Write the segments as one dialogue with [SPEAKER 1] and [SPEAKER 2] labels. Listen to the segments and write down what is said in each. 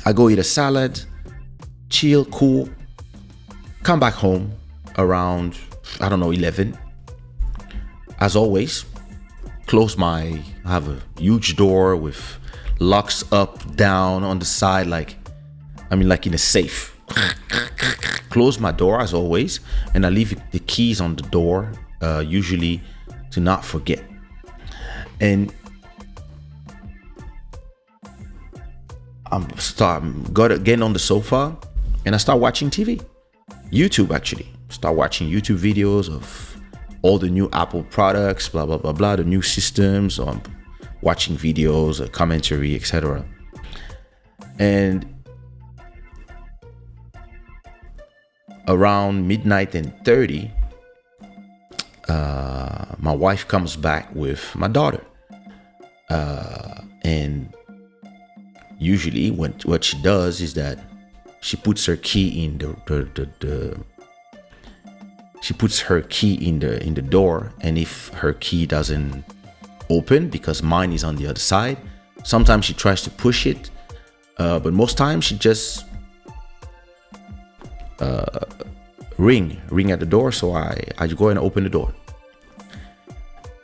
[SPEAKER 1] I go eat a salad, chill, cool, come back home around, I don't know, 11. As always, I have a huge door with locks up, down, on the side, like in a safe. Close my door as always, and I leave the keys on the door, usually to not forget. And got again on the sofa, and I start watching TV, YouTube actually. Start watching YouTube videos of all the new Apple products, blah blah blah blah, the new systems. Watching videos, a commentary, etc. And around midnight and 30, my wife comes back with my daughter, and usually what she does is that she puts her key in the door, and if her key doesn't open, because mine is on the other side, sometimes she tries to push it, but most times she just ring at the door. So I go and open the door,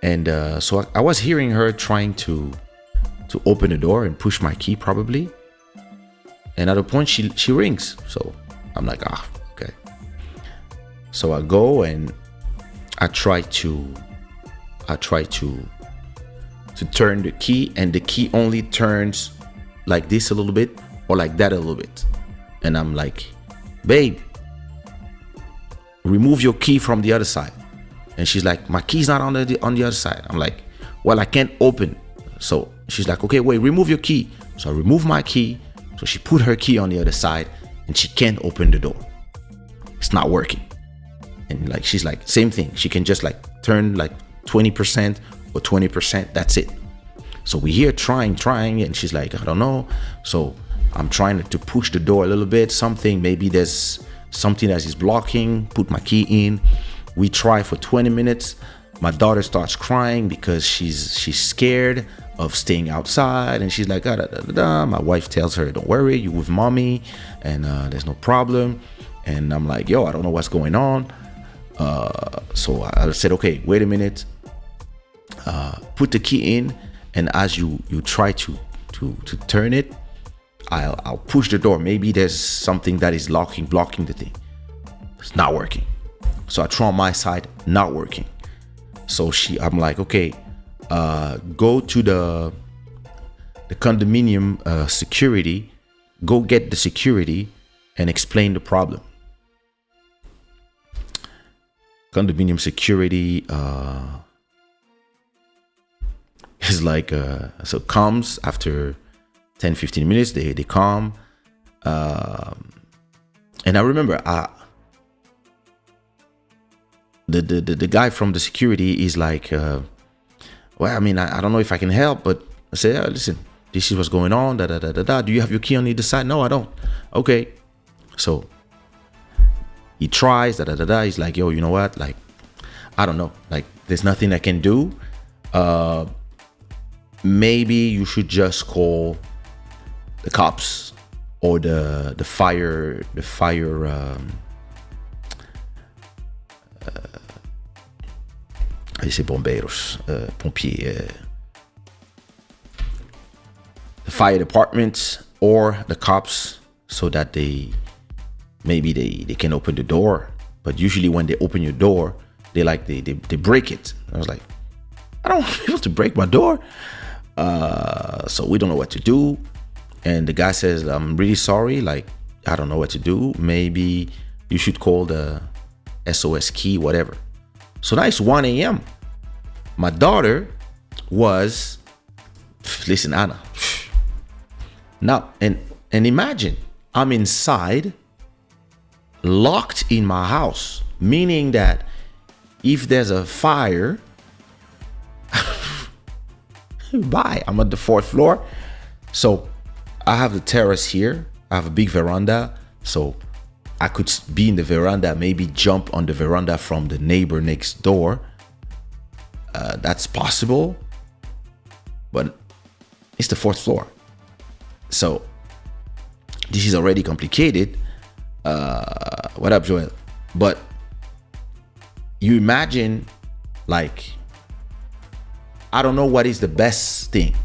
[SPEAKER 1] and so I was hearing her trying to open the door and push my key probably, and at a point she rings. So I'm like, okay. So I go and I try to turn the key, and the key only turns like this a little bit or like that a little bit, and I'm like, babe, remove your key from the other side. And she's like, my key's not on the other side. I'm like, well, I can't open. So she's like, okay, wait, remove your key. So I remove my key. So she put her key on the other side, and she can't open the door. It's not working. And like, she's like, same thing. She can just like turn like 20% or 20%. That's it. So we hear trying, and she's like, I don't know. So I'm trying to push the door a little bit. Maybe there's something that is blocking. Put my key in. We try for 20 minutes. My daughter starts crying because she's scared of staying outside, and she's like, My wife tells her, don't worry, you with mommy, and there's no problem. And I'm like, yo, I don't know what's going on. So I said, okay, wait a minute. Put the key in, and as you try to turn it, I'll push the door. Maybe there's something that is blocking the thing. It's not working. So I try on my side, not working. So I'm like, okay, go to the condominium security, go get the security and explain the problem. Condominium security is like, so comes after 10-15 minutes, they come, and I remember the guy from the security is like, well, I mean, I don't know if I can help, but I said, listen, this is what's going on, do you have your key on either side? No, I don't. Okay. So he tries, he's like, yo, you know what, like, I don't know, like, there's nothing I can do. Maybe you should just call the cops or the fire c'est bombeiros, pompiers, the fire department or the cops, so that they can open the door. But usually when they open your door, they break it. I was like, I don't want people to break my door. So we don't know what to do. And the guy says, I'm really sorry, like, I don't know what to do. Maybe you should call the SOS key, whatever. So now it's 1 a.m. My daughter was, listen, Anna. Now, and imagine, I'm inside, locked in my house, meaning that if there's a fire, bye, I'm at the 4th floor. So I have the terrace here. I have a big veranda. So I could be in the veranda, maybe jump on the veranda from the neighbor next door. That's possible. But it's the 4th floor. So this is already complicated. What up, Joel? But you imagine, like, I don't know what is the best thing.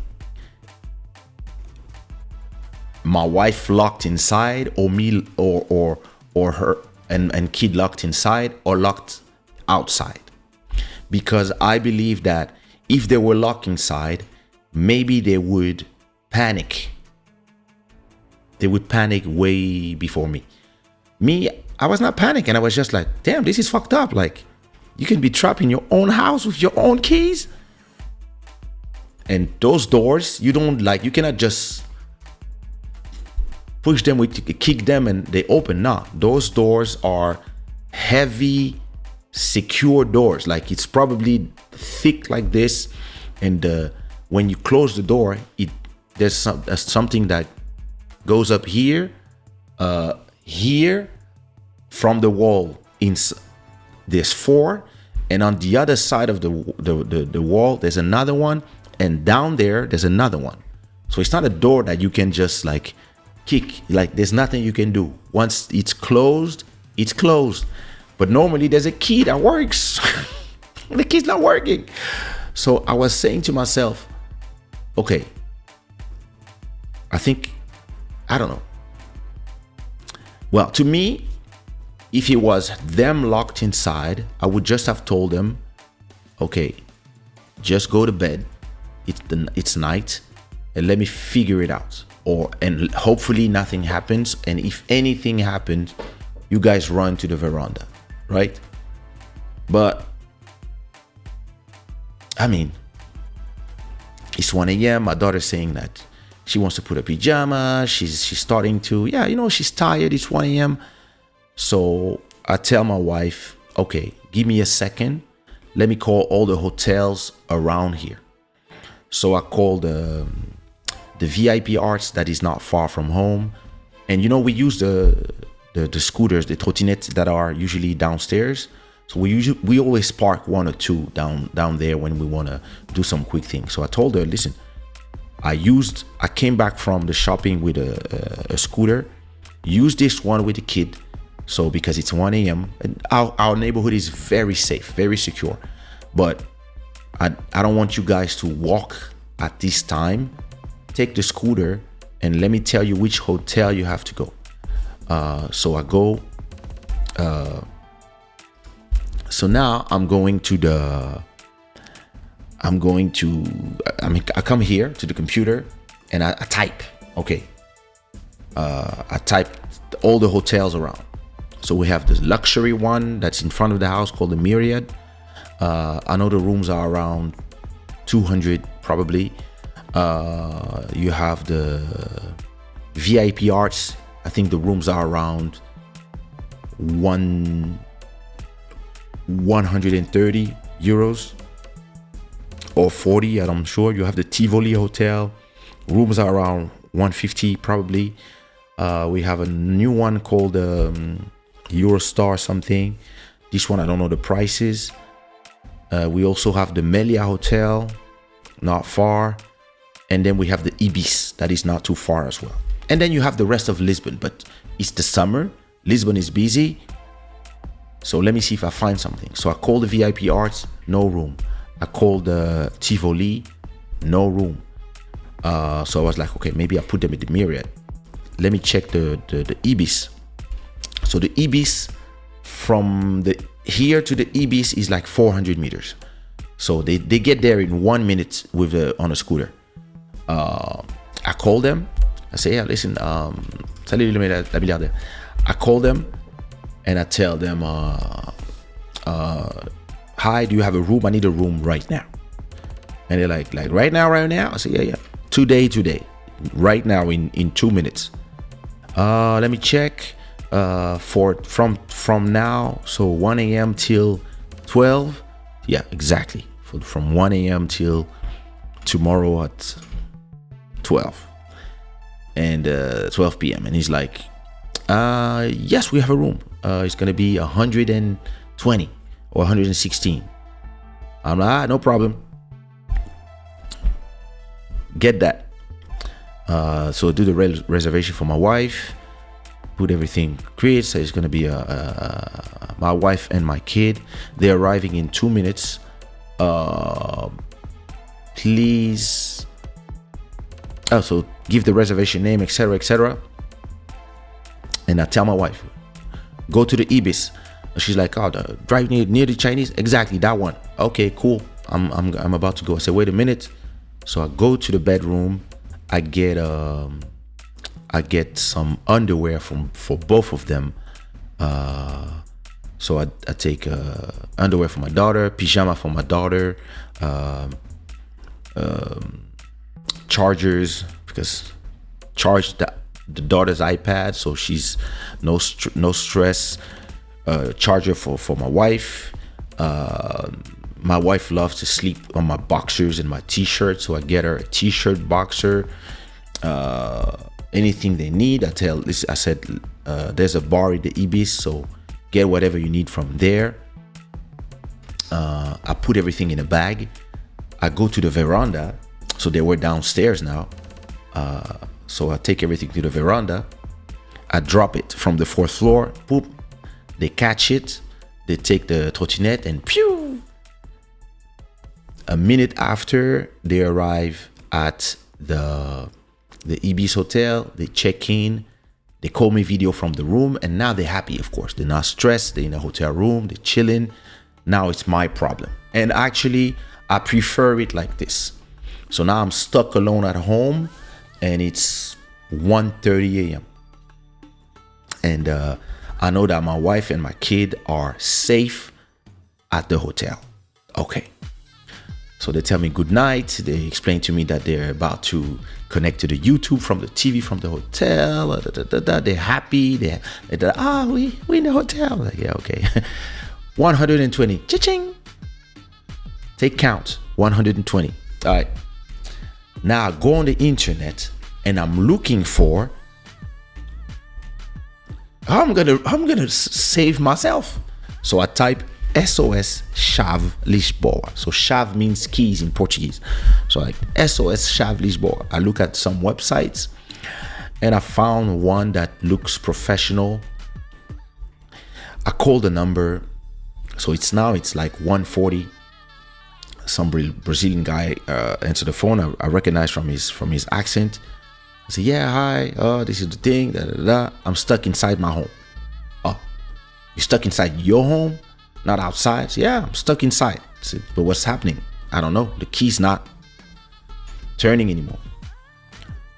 [SPEAKER 1] My wife locked inside, or me, or her and kid locked inside, or locked outside. Because I believe that if they were locked inside, maybe they would panic. They would panic way before me. Me, I was not panicking. I was just like, damn, this is fucked up. Like, you can be trapped in your own house with your own keys. And those doors, you cannot just push them, kick them and they open. No, those doors are heavy, secure doors. Like, it's probably thick like this. And when you close the door, there's something that goes up here, here from the wall. There's 4, and on the other side of the wall, there's another one, and down there's another one. So it's not a door that you can just like kick. Like, there's nothing you can do. Once it's closed, it's closed. But normally there's a key that works. The key's not working. So I was saying to myself, okay, I don't know. Well, to me, if it was them locked inside, I would just have told them, okay, just go to bed. It's night, and let me figure it out. And hopefully nothing happens. And if anything happens, you guys run to the veranda, right? But I mean, it's 1 a.m. My daughter's saying that she wants to put a pajama. She's starting to, she's tired. It's 1 a.m. So I tell my wife, okay, give me a second. Let me call all the hotels around here. So I called the VIP Arts that is not far from home. And we use the scooters, the trottinettes that are usually downstairs. So we always park 1 or 2 down there when we want to do some quick things. So I told her, listen, I came back from the shopping with a scooter, use this one with the kid. So because it's 1 a.m. and our neighborhood is very safe, very secure. But I don't want you guys to walk at this time. Take the scooter and let me tell you which hotel you have to go. So I go. So now I come here to the computer and I type. Okay. I type all the hotels around. So we have this luxury one that's in front of the house called the Myriad. I know the rooms are around 200 probably. You have the VIP Arts. I think the rooms are around 130 euros or 40. I'm sure. You have the Tivoli Hotel. Rooms are around 150 probably. We have a new one called Eurostar something. This one I don't know the prices. We also have the Melia Hotel, not far. And then we have the Ibis, that is not too far as well. And then you have the rest of Lisbon, but it's the summer. Lisbon is busy. So let me see if I find something. So I called the VIP Arts, no room. I called the Tivoli, no room. So I was like, okay, maybe I put them in the Myriad. Let me check the Ibis. So the Ibis from here to the Ibis is like 400 meters. So they get there in 1 minute on a scooter. I call them. I say, yeah, listen, salut la milliardaire. I call them and I tell them, hi, do you have a room? I need a room right now. And they're like right now. I say, yeah. Today, right now in 2 minutes. Let me check. From now, so 1 a.m. till 12. Yeah, exactly. From 1 a.m. till tomorrow at 12 and 12 p.m. And he's like, yes, we have a room. It's gonna be 120 or 116. I'm like, no problem. Get that. So do the reservation for my wife, put everything, create. So it's gonna be my wife and my kid. They're arriving in 2 minutes. Please. So give the reservation name, etc., etc. And I tell my wife, go to the Ibis. She's like, oh, drive near the Chinese. Exactly, that one. Okay, cool. I'm about to go. I said, wait a minute. So I go to the bedroom. I get some underwear for both of them. So I take underwear for my daughter, pajama for my daughter, chargers, because charge the daughter's iPad, so she's no stress. Charger for my wife. My wife loves to sleep on my boxers and my t-shirt, so I get her a t-shirt, boxer, anything they need. I said there's a bar in the Ibis, so get whatever you need from there. I put everything in a bag. I go to the veranda, so they were downstairs now. So I take everything to the veranda. I drop it from the 4th floor. Boop. They catch it. They take the trottinette and pew. A minute after, they arrive at the Ibis hotel. They check in. They call me video from the room, and now they're happy. Of course, they're not stressed. They're in a hotel room. They're chilling. Now it's my problem, and actually, I prefer it like this. So now I'm stuck alone at home, and it's 1:30 a.m. And I know that my wife and my kid are safe at the hotel. Okay. So they tell me good night. They explain to me that they're about to connect to the YouTube from the TV from the hotel. They're happy. They're we in the hotel. Like, yeah, okay. 120. Cha-ching. Take count. 120. All right. Now I go on the internet and I'm looking for how I'm gonna save myself. So I type SOS Chave Lisboa. So Chave means keys in Portuguese. So like SOS Chave Lisboa. I look at some websites and I found one that looks professional. I call the number. So it's like 140. Some Brazilian guy answered the phone. I recognize from his accent. I say, yeah, hi. Oh, this is the thing. Da, da, da. I'm stuck inside my home. Oh, you're stuck inside your home? Not outside? So, yeah, I'm stuck inside. So, but what's happening? I don't know. The key's not turning anymore.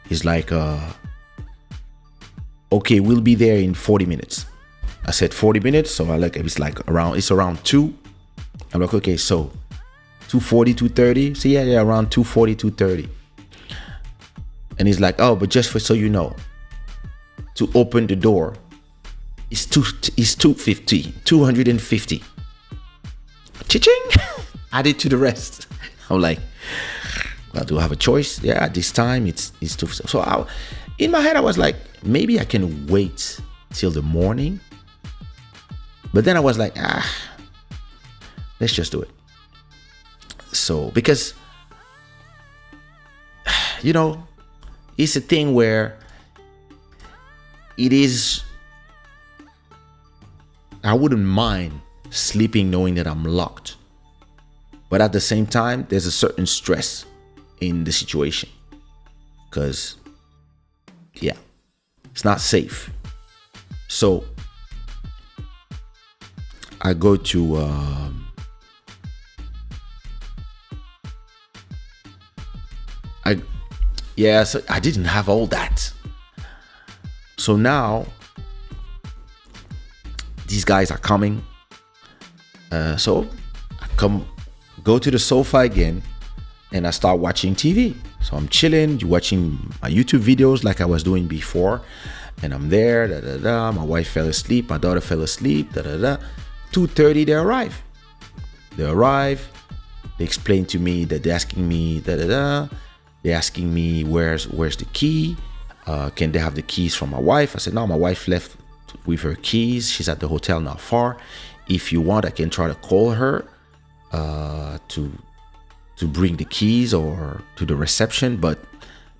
[SPEAKER 1] He's like, okay, we'll be there in 40 minutes. I said 40 minutes. So it's around 2. I'm like, okay, so 2:40, 2:30. So yeah, around 2:40, 2:30. And he's like, oh, but just so you know, to open the door, it's 250. Cha-ching! Added to the rest. I'm like, well, do I have a choice? Yeah, at this time it's 250. So in my head, I was like, maybe I can wait till the morning. But then I was like, let's just do it. So, because, you know, it's a thing where I wouldn't mind sleeping knowing that I'm locked. But at the same time, there's a certain stress in the situation. Because, yeah, it's not safe. So, I go to... so I didn't have all that. So now these guys are coming. So I go to the sofa again and I start watching TV. So I'm chilling, watching my YouTube videos like I was doing before. And I'm there, my wife fell asleep, my daughter fell asleep, 2:30 they arrive. They explain to me that they're asking me, They're asking me where's the key? Can they have the keys from my wife? I said, no, my wife left with her keys. She's at the hotel not far. If you want, I can try to call her to bring the keys or to the reception. But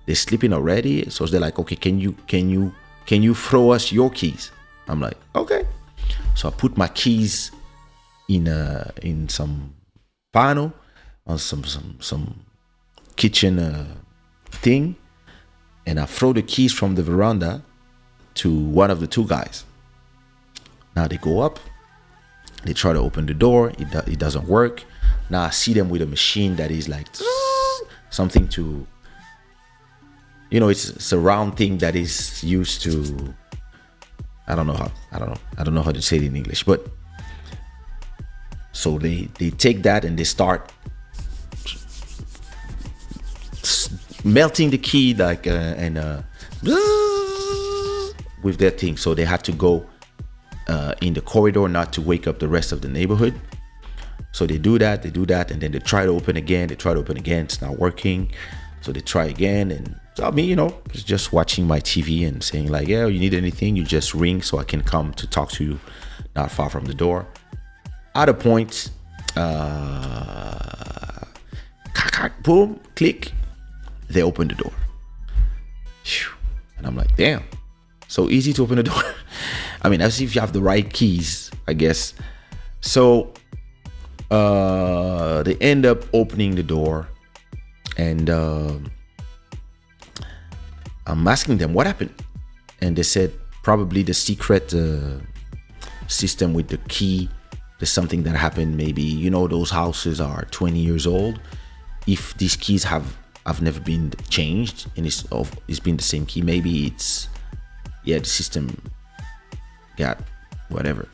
[SPEAKER 1] they're sleeping already. So they're like, okay, can you throw us your keys? I'm like, okay. So I put my keys in some panel on some kitchen thing, and I throw the keys from the veranda to one of the two guys. Now they go up, they try to open the door, it doesn't work. Now I see them with a machine that is like something to, it's a round thing that is used to, I don't know how to say it in English, but so they take that and they start melting the key like with their thing. So they had to go in the corridor not to wake up the rest of the neighborhood. So they do that, and then they try to open again. It's not working. So they try again, and so me, just watching my TV and saying like, yeah, you need anything, you just ring so I can come to talk to you, not far from the door. At a point, boom, click, they open the door. And I'm like, damn, so easy to open the door. I mean, as if you have the right keys, I guess. So they end up opening the door, and I'm asking them what happened, and they said probably the secret system with the key. There's something that happened. Maybe those houses are 20 years old. If these keys have never been changed and it's been the same key, maybe it's the system got whatever.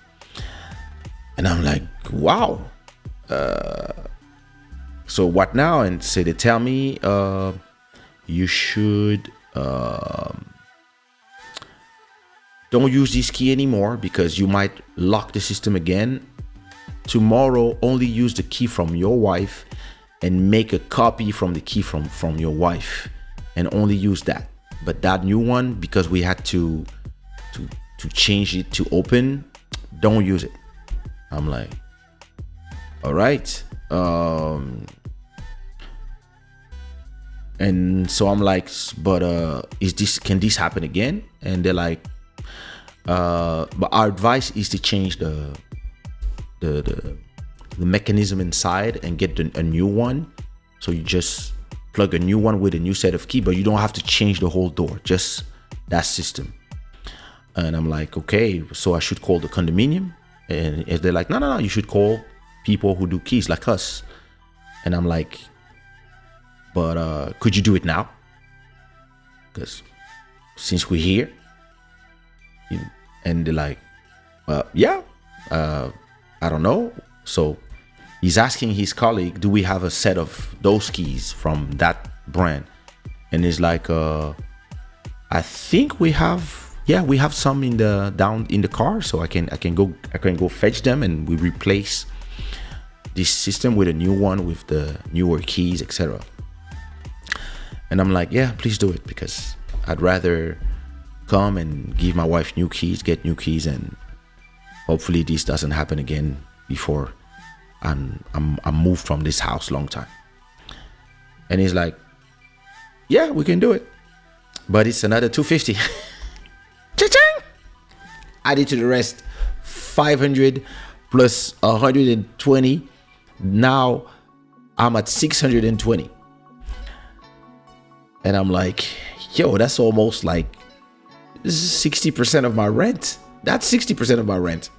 [SPEAKER 1] And I'm like, wow. So what now? And so they tell me you should don't use this key anymore because you might lock the system again. Tomorrow, only use the key from your wife and make a copy from the key from your wife, and only use that. But that new one, because we had to change it to open, don't use it. I'm like, all right. And so I'm like, but can this happen again? And they're like, but our advice is to change the mechanism inside and get a new one. So you just plug a new one with a new set of key, but you don't have to change the whole door, just that system. And I'm like, okay, so I should call the condominium? And they're like, no, you should call people who do keys like us. And I'm like, but could you do it now? Because since we're here. And they're like, yeah, I don't know. So he's asking his colleague, do we have a set of those keys from that brand? And he's like, I think we have some down in the car, so I can go fetch them, and we replace this system with a new one with the newer keys, etc. And I'm like, yeah, please do it, because I'd rather come and give my wife get new keys, and hopefully this doesn't happen again before I'm moved from this house long time. And he's like, yeah, we can do it, but it's another $250. Cha-ching! Added to the rest, 500 plus 120. Now I'm at 620. And I'm like, yo, that's almost like 60% of my rent. That's 60% of my rent.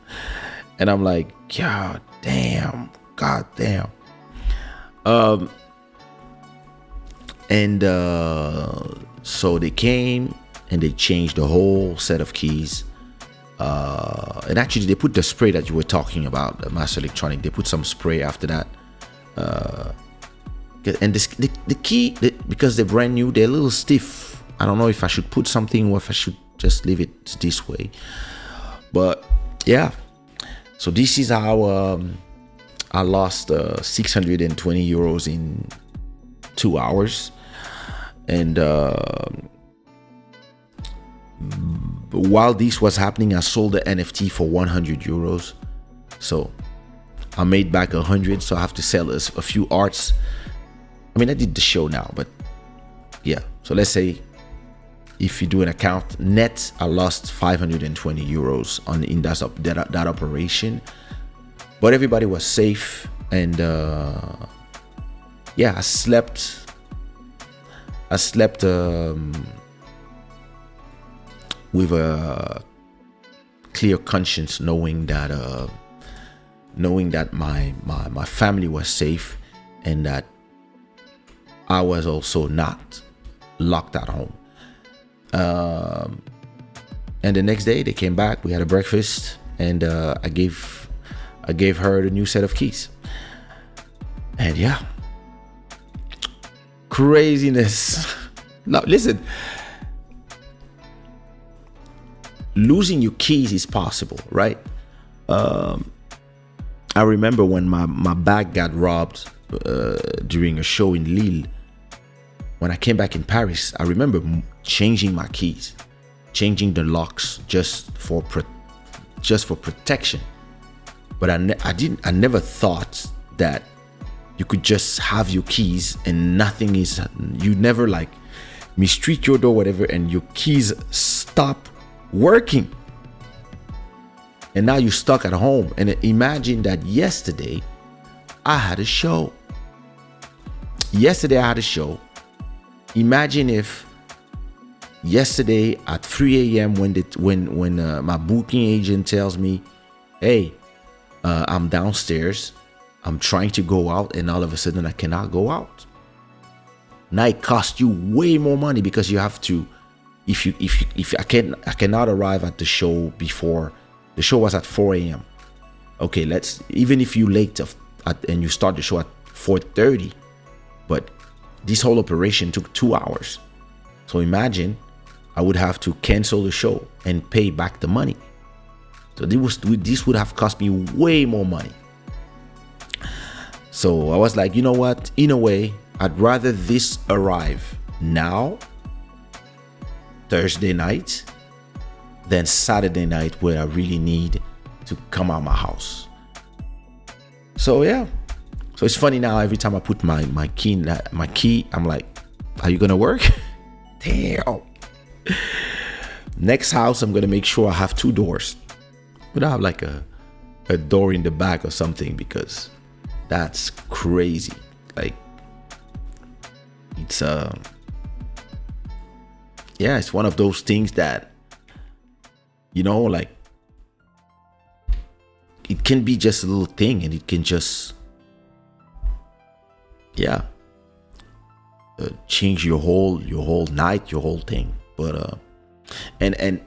[SPEAKER 1] And I'm like, God damn. So they came and they changed the whole set of keys. And actually they put the spray that you were talking about, the Master Electronic. They put some spray after that. And the key, because they're brand new, they're a little stiff. I don't know if I should put something or if I should just leave it this way. But yeah, so this is how I lost 620 euros in 2 hours. And while this was happening, I sold the NFT for 100 euros. So I made back 100. So I have to sell a few arts. I mean, I did the show now, but yeah. So let's say if you do an account net, I lost 520 euros on in that operation, but everybody was safe. And yeah, I slept with a clear conscience, knowing that my family was safe, and that I was also not locked at home. And the next day they came back, we had a breakfast, and I gave her the new set of keys. And yeah, craziness. Now listen, losing your keys is possible, right? I remember when my bag got robbed during a show in Lille. When I came back in Paris, I remember changing my keys, changing the locks just for protection. But I never thought that you could just have your keys and nothing is, you never like mistreat your door, whatever, and your keys stop working. And now you're stuck at home. And imagine that yesterday I had a show. Imagine if yesterday at 3 a.m. when my booking agent tells me, hey, I'm downstairs, I'm trying to go out, and all of a sudden I cannot go out. Now it costs you way more money, because you have to, if I cannot arrive at the show before the show was at 4 a.m. Okay, even if you late and you start the show at 4:30, but this whole operation took 2 hours. So imagine I would have to cancel the show and pay back the money. So this would have cost me way more money. So I was like, you know what? In a way, I'd rather this arrive now, Thursday night, than Saturday night, where I really need to come out of my house. So yeah. So it's funny now, every time I put my key, I'm like, are you gonna work? Damn. Next house, I'm gonna make sure I have 2 doors. But I have like a door in the back or something, because that's crazy. Like, it's yeah, it's one of those things that, you know, like, it can be just a little thing, and it can just, yeah, change your whole night, your whole thing. But and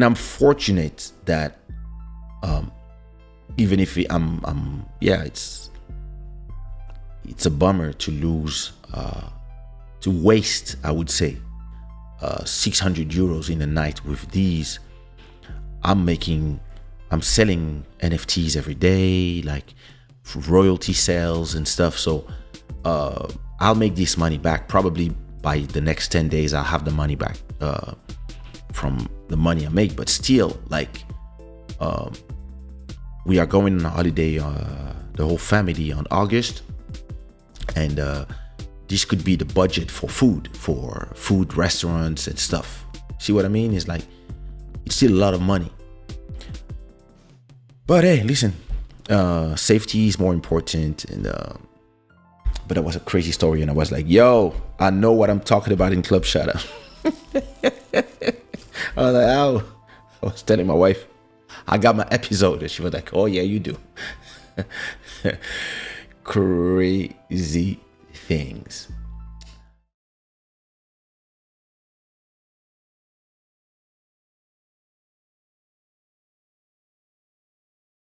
[SPEAKER 1] I'm fortunate that even if I'm yeah, it's a bummer to lose, to waste, I would say, 600 euros in a night with these. I'm selling NFTs every day, like royalty sales and stuff. So I'll make this money back. Probably by the next 10 days, I'll have the money back from the money I make. But still, like, we are going on a holiday, the whole family, on August. And this could be the budget for food, restaurants and stuff. See what I mean? It's like, it's still a lot of money. But hey, listen, safety is more important. And but that was a crazy story, and I was like, yo, I know what I'm talking about in Club Shada. I was like, oh, I was telling my wife, I got my episode, and she was like, oh yeah, you do. Crazy things.